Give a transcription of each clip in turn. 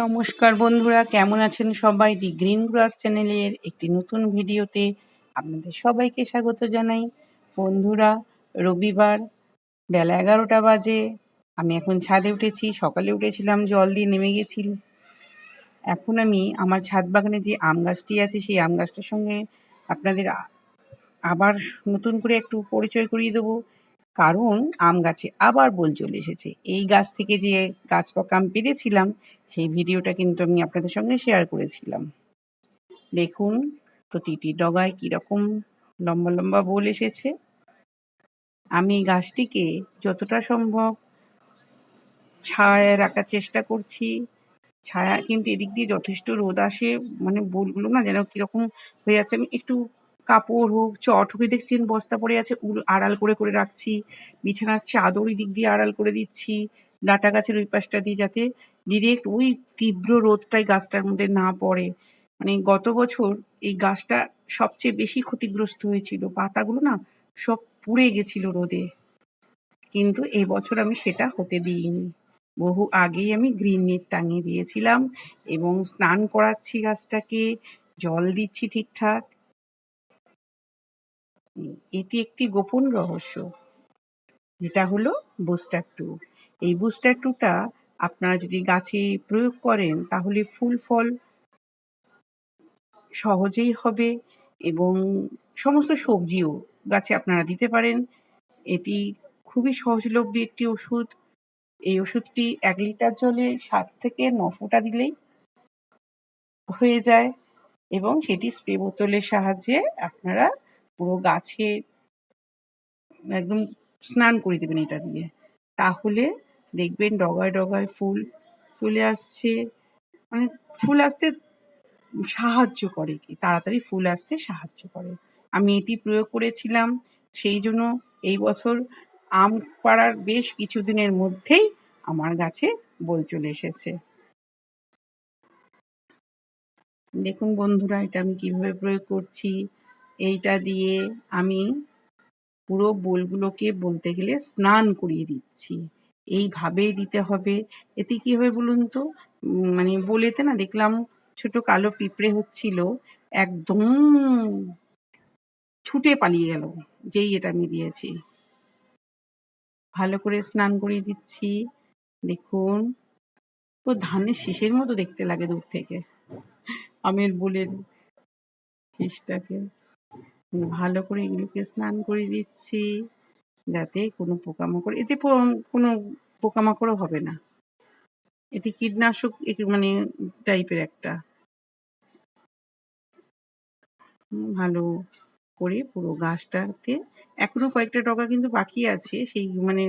নমস্কার বন্ধুরা, কেমন আছেন সবাই? দি গ্রিন গ্রাস চ্যানেলের একটি নতুন ভিডিওতে আপনাদের সবাইকে স্বাগত জানাই। বন্ধুরা, রবিবার বেলা 11টা বাজে। আমি এখন ছাদে উঠেছি। সকালে উঠেছিলাম, জল দিয়ে নেমে গেছি। এখন আমি আমার ছাদ বাগানে যে আম গাছটি আছে সেই আম গাছটার সঙ্গে আপনাদের আবার নতুন করে একটু পরিচয় করিয়ে দেবো। কারণ আম গাছে আবার বোল চলে এসেছে। এই গাছ থেকে যে গাছ পাকা আম পেড়েছিলাম সেই ভিডিওটা কিন্তু আমি আপনাদের সঙ্গে শেয়ার করেছিলাম। দেখুন প্রতিটি ডগায় কিরকম লম্বা লম্বা বোল এসেছে। আমি গাছটিকে যতটা সম্ভব ছায়ায় রাখার চেষ্টা করছি। ছায়া কিন্তু এদিক দিয়ে যথেষ্ট রোদ আসে, মানে বোলগুলো না যেন কিরকম হয়ে যাচ্ছে। আমি একটু কাপড় হোক, চট হোক, দেখছেন বস্তা পড়ে আছে, আড়াল করে করে রাখছি। বিছানার চাদর ওই দিক দিয়ে আড়াল করে দিচ্ছি, ডাঁটা গাছের ওই পাশটা দিয়ে, যাতে ডিরেক্ট ওই তীব্র রোদটাই গাছটার মধ্যে না পড়ে। মানে গত বছর এই গাছটা সবচেয়ে বেশি ক্ষতিগ্রস্ত হয়েছিল, পাতাগুলো না সব পুড়ে গেছিল রোদে। কিন্তু এবছর আমি সেটা হতে দিইনি। বহু আগেই আমি গ্রিন নেট টাঙিয়ে দিয়েছিলাম এবং স্নান করাচ্ছি গাছটাকে, জল দিচ্ছি ঠিকঠাক। এটি একটি গোপন রহস্য, যেটা হলো বুস্টার 2। এই বুস্টার 2টা আপনারা যদি গাছে প্রয়োগ করেন তাহলে ফুল ফল সহজেই হবে এবং সমস্ত সবজিও গাছে আপনারা দিতে পারেন। এটি খুবই সহজলভ্য একটি ওষুধ। এই ওষুধটি 1 লিটার জলে 7 থেকে 9 ফোঁটা দিলেই হয়ে যায় এবং সেটি স্প্রে বোতলের সাহায্যে আপনারা পুরো গাছে একদম স্নান করে দেবেন এটা দিয়ে। তাহলে দেখবেন ডগায় ডগায় ফুল চলে আসছে। মানে ফুল আসতে সাহায্য করে, কি তাড়াতাড়ি ফুল আসতে সাহায্য করে। আমি এটি প্রয়োগ করেছিলাম, সেই জন্য এই বছর আম পাড়ার বেশ কিছুদিনের মধ্যেই আমার গাছে বোল চলে এসেছে। দেখুন বন্ধুরা, এটা আমি কিভাবে প্রয়োগ করছি। এইটা দিয়ে আমি পুরো বোলগুলোকে বলতে গেলে স্নান করিয়ে দিচ্ছি। এইভাবেই দিতে হবে। এতে কি হবে বলুন তো, মানে বোলেতে না দেখলাম ছোট কালো পিঁপড়ে হচ্ছিল, একদম ছুটে পালিয়ে গেল যেই এটা আমি দিয়েছি। ভালো করে স্নান করিয়ে দিচ্ছি। দেখুন, তো ধানের শীষের মতো দেখতে লাগে দূর থেকে আমের বোলের শীষটাকে। ভালো করে এগুলোকে স্নান করে দিচ্ছি, যাতে কোনো পোকামাকড়, এতে কোনো পোকামাকড়ও হবে না। এটি কীটনাশক মানে টাইপের একটা। ভালো করে পুরো গাছটাতে, এখনো কয়েকটা ডগা কিন্তু বাকি আছে, সেই মানে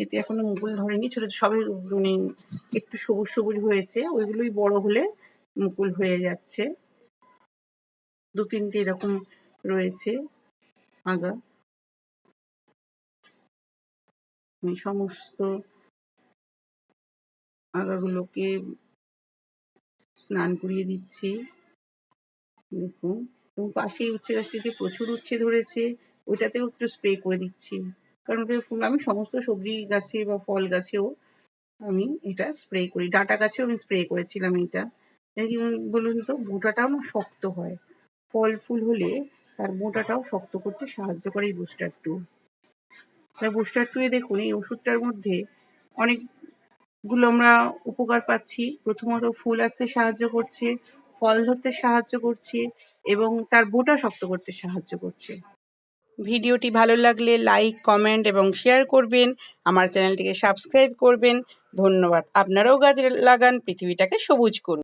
এতে এখনো মুকুল ধরেনি, ছোট সবে মানে একটু সবুজ সবুজ হয়েছে, ওইগুলোই বড় হলে মুকুল হয়ে যাচ্ছে। 2-3টে এরকম রয়েছে আগা। আমি সমস্ত আগাগুলোকে স্নান করিয়ে দিচ্ছি। দেখুন, এবং পাশেই উচ্ছে গাছটিতে প্রচুর উচ্ছে ধরেছে, ওইটাতেও একটু স্প্রে করে দিচ্ছি। কারণ ওটা ফুল, আমি সমস্ত সবজি গাছে বা ফল গাছেও আমি এটা স্প্রে করি। ডাঁটা গাছেও আমি স্প্রে করেছিলাম এটা। কি বলুন তো, বোঁটাটাও না শক্ত হয়। ফল ফুল হলে তার বোঁটাটাও শক্ত করতে সাহায্য করে এই বুস্টার 2। তাই বুস্টার 2 এ দেখুন, এই ওষুধটার মধ্যে অনেকগুলো আমরা উপকার পাচ্ছি। প্রথমত ফুল আসতে সাহায্য করছে, ফল ধরতে সাহায্য করছে এবং তার বোঁটা শক্ত করতে সাহায্য করছে। ভিডিওটি ভালো লাগলে লাইক, কমেন্ট এবং শেয়ার করবেন। আমার চ্যানেলটিকে সাবস্ক্রাইব করবেন। ধন্যবাদ। আপনারাও গাছ লাগান, পৃথিবীটাকে সবুজ করুন।